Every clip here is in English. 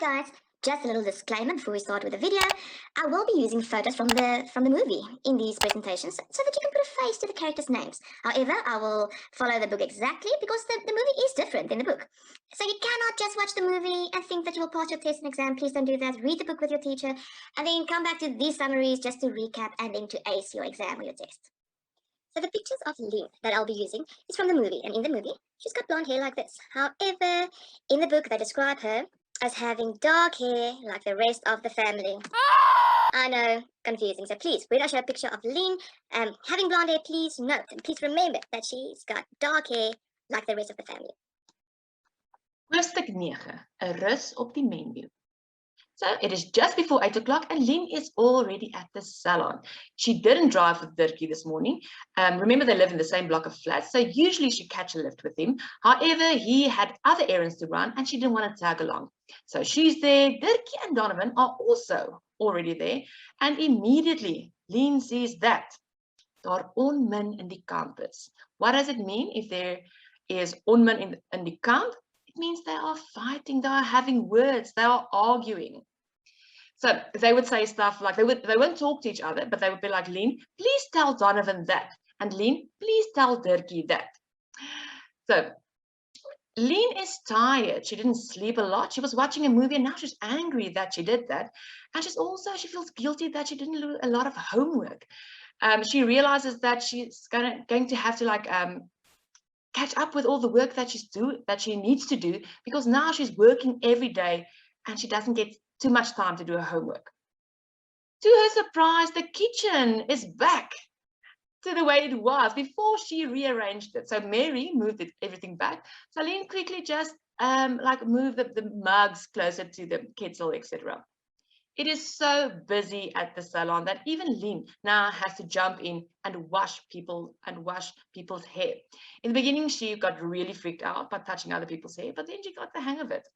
guys, just a little disclaimer before we start with the video. I will be using photos from the movie in these presentations so that you can put a face to the characters' names. However, I will follow the book exactly because the movie is different than the book. So you cannot just watch the movie and think that you will pass your test and exam. Please don't do that. Read the book with your teacher and then come back to these summaries just to recap and then to ace your exam or your test. So the pictures of Lien that I'll be using is from the movie, and in the movie, she's got blonde hair like this. However, in the book, they describe her as having dark hair like the rest of the family. I know, confusing. So please, when I show a picture of Lien having blonde hair, please note and please remember that she's got dark hair like the rest of the family. Hoofstuk 9, 'n rus op die menu. So it is just before 8 o'clock and Lien is already at the salon. She didn't drive with Dirkie this morning. Remember, they live in the same block of flats, so usually she'd catch a lift with him. However, he had other errands to run and she didn't want to tag along. So she's there. Dirkie and Donovan are also already there. And immediately, Lien sees that daar onmin in die kamp is. What does it mean if there is onmin in die kamp? It means they are fighting, they are having words, they are arguing. So they would say stuff like, they won't talk to each other, but they would be like, Lien, please tell Donovan that. And Lien, please tell Dirkie that. So Lien is tired. She didn't sleep a lot. She was watching a movie and now she's angry that she did that. And she feels guilty that she didn't do a lot of homework. She realizes that she's going to have to catch up with all the work that she needs to do, because now she's working every day and she doesn't get too much time to do her homework. To her surprise, the kitchen is back to the way it was before she rearranged it. So Mary moved everything back. So Lien quickly just moved the mugs closer to the kettle, etc. It is so busy at the salon that even Lien now has to jump in and wash people's hair. In the beginning, she got really freaked out by touching other people's hair, but then she got the hang of it.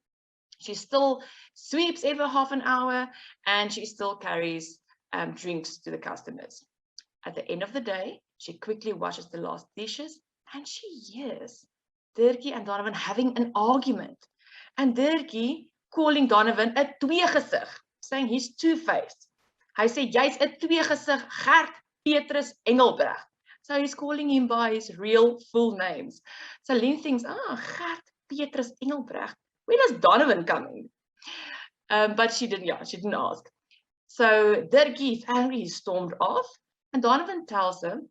She still sweeps every half an hour and she still carries drinks to the customers. At the end of the day, she quickly washes the last dishes and she hears Dirkie and Donovan having an argument. And Dirkie calling Donovan a tweegesig, saying he's two-faced. Hy sê, jy's 'n tweegesig Gert Petrus Engelbrecht. So he's calling him by his real full names. So Lien thinks, Gert Petrus Engelbrecht, when does Donovan come in? But she didn't ask. So Dirkie is angry, he stormed off, and Donovan tells her,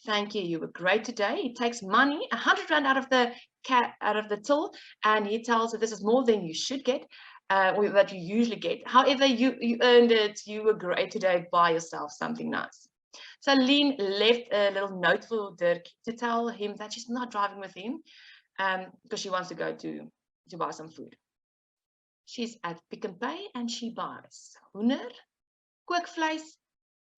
thank you, you were great today. He takes money, 100 rand out of the till, and he tells her this is more than you should get. That you usually get. However, you earned it. You were great today. Buy yourself something nice. So Lien left a little note for Dirk to tell him that she's not driving with him because she wants to go to buy some food. She's at Pick n Pay and she buys hoender, kookvleis,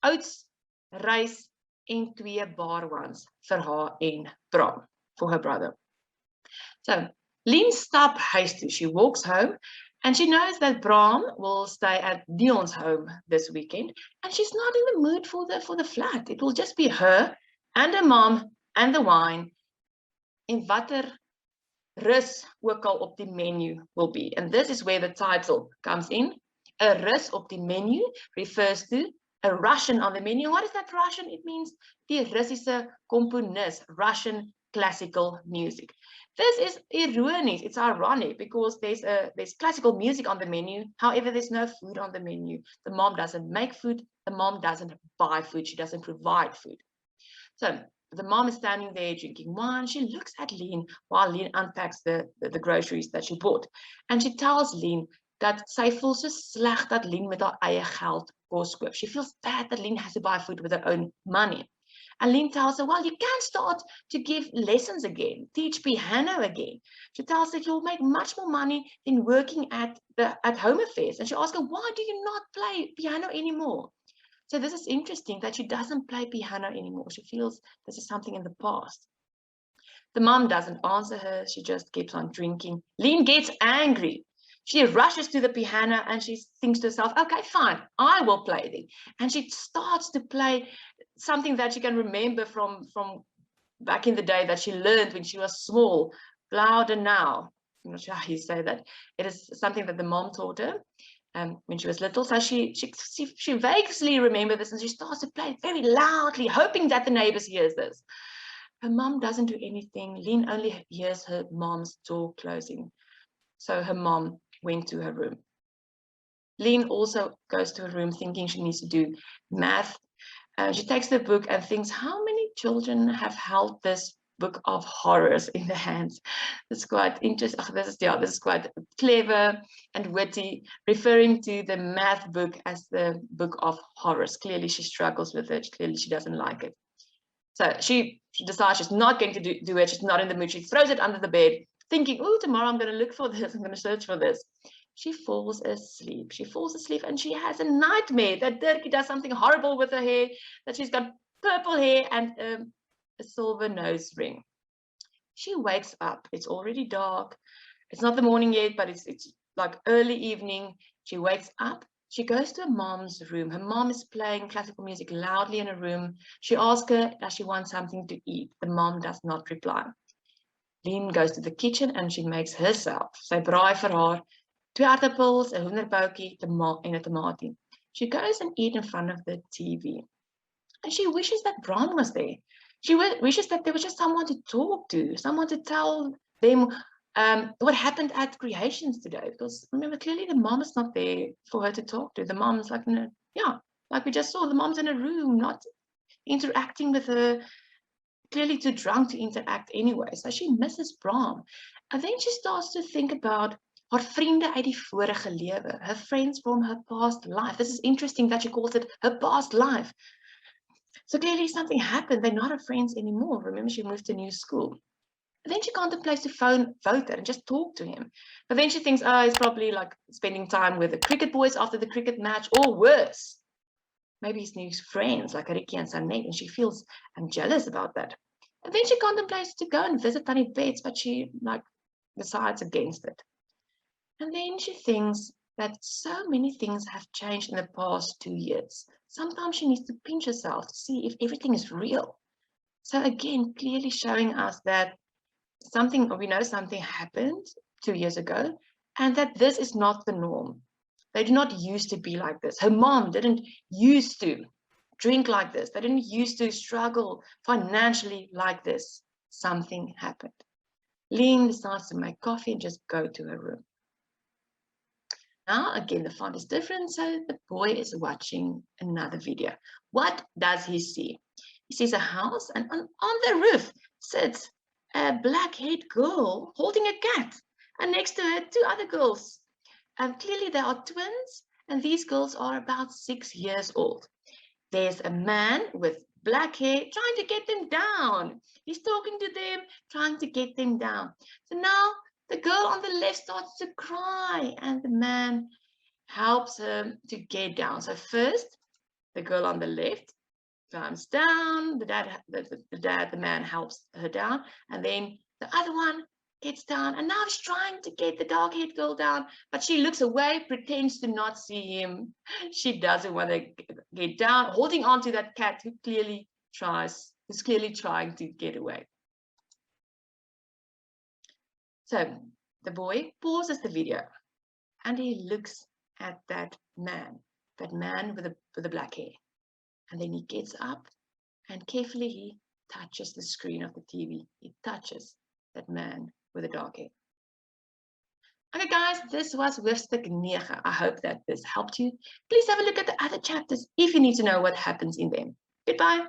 oats, rys en 2 barwans vir haar en Bram, for her brother. So Lien stops hasty. She walks home. And she knows that Bram will stay at Dion's home this weekend, and she's not in the mood for the flat. It will just be her and her mom and the wine, en watter rus ook al op die menu will be. And this is where the title comes in. A rus op die menu refers to a Russian on the menu. What is that Russian? It means die Russische componist, Russian classical music. This is ironic, it's ironic, because there's classical music on the menu, however, there's no food on the menu. The mom doesn't make food, the mom doesn't buy food, she doesn't provide food. So the mom is standing there drinking wine, she looks at Lien while Lien unpacks the groceries that she bought. And she tells Lien dat sy voel so sleg dat Lien met haar eie geld kos koop. She feels bad that Lien has to buy food with her own money. And Lien tells her, well, you can start to give lessons again, teach piano again. She tells her you'll make much more money than working at home affairs. And she asks her, why do you not play piano anymore? So this is interesting that she doesn't play piano anymore. She feels this is something in the past. The mom doesn't answer her. She just keeps on drinking. Lien gets angry. She rushes to the piano and she thinks to herself, okay, fine, I will play then. And she starts to play something that she can remember from back in the day that she learned when she was small, Blauwe Now. I'm not sure how you say that. It is something that the mom taught her when she was little. So she vaguely remembers this, and she starts to play it very loudly, hoping that the neighbors hears this. Her mom doesn't do anything. Lien only hears her mom's door closing. So her mom went to her room. Lien also goes to her room thinking she needs to do math. She takes the book and thinks, how many children have held this book of horrors in their hands? It's quite interesting. This is quite clever and witty, referring to the math book as the book of horrors. Clearly, she struggles with it. Clearly, she doesn't like it. So she decides she's not going to do it. She's not in the mood. She throws it under the bed, thinking, oh, tomorrow I'm going to look for this. I'm going to search for this. She falls asleep. She falls asleep and she has a nightmare that Dirkie does something horrible with her hair, that she's got purple hair and a silver nose ring. She wakes up. It's already dark. It's not the morning yet, but it's like early evening. She wakes up. She goes to her mom's room. Her mom is playing classical music loudly in her room. She asks her, does she want something to eat? The mom does not reply. Lien goes to the kitchen and she makes herself. Sy braai vir haar 2 aardappels, 'n hoenderboutjie, en 'n tamatie. She goes and eats in front of the TV. And she wishes that Bron was there. She wishes that there was just someone to talk to, someone to tell them what happened at Creations today. Because remember, clearly the mom is not there for her to talk to. The mom's like, like we just saw, the mom's in a room, not interacting with her, clearly too drunk to interact anyway. So she misses Bron. And then she starts to think about haar vriende uit die vorige lewe, her friends from her past life. This is interesting that she calls it her past life. So clearly something happened. They're not her friends anymore. Remember, she moved to a new school. And then she contemplates to phone Wouter and just talk to him. But then she thinks, oh, he's probably like spending time with the cricket boys after the cricket match, or worse, maybe his new friends like Ricky and Sanet, and she feels jealous about that. And then she contemplates to go and visit Tannie Bets, but she decides against it. And then she thinks that so many things have changed in the past 2 years. Sometimes she needs to pinch herself to see if everything is real. So again, clearly showing us that we know something happened 2 years ago, and that this is not the norm. They do not used to be like this. Her mom didn't used to drink like this. They didn't used to struggle financially like this. Something happened. Lien decides to make coffee and just go to her room. Now, again, the font is different, so the boy is watching another video. What does he see? He sees a house, and on the roof sits a black-haired girl holding a cat, and next to her, 2 other girls. Clearly, they are twins, and these girls are about 6 years old. There's a man with black hair trying to get them down. He's talking to them, trying to get them down. So now the girl on the left starts to cry, and the man helps her to get down. So first, the girl on the left climbs down. The man helps her down, and then the other one gets down, and now he's trying to get the dark-haired girl down, but she looks away, pretends to not see him. She doesn't want to get down, holding on to that cat who's clearly trying to get away. So the boy pauses the video and he looks at that man with the black hair. And then he gets up and carefully he touches the screen of the TV. He touches that man with the dark hair. Okay guys, this was Hoofstuk 9. I hope that this helped you. Please have a look at the other chapters if you need to know what happens in them. Goodbye.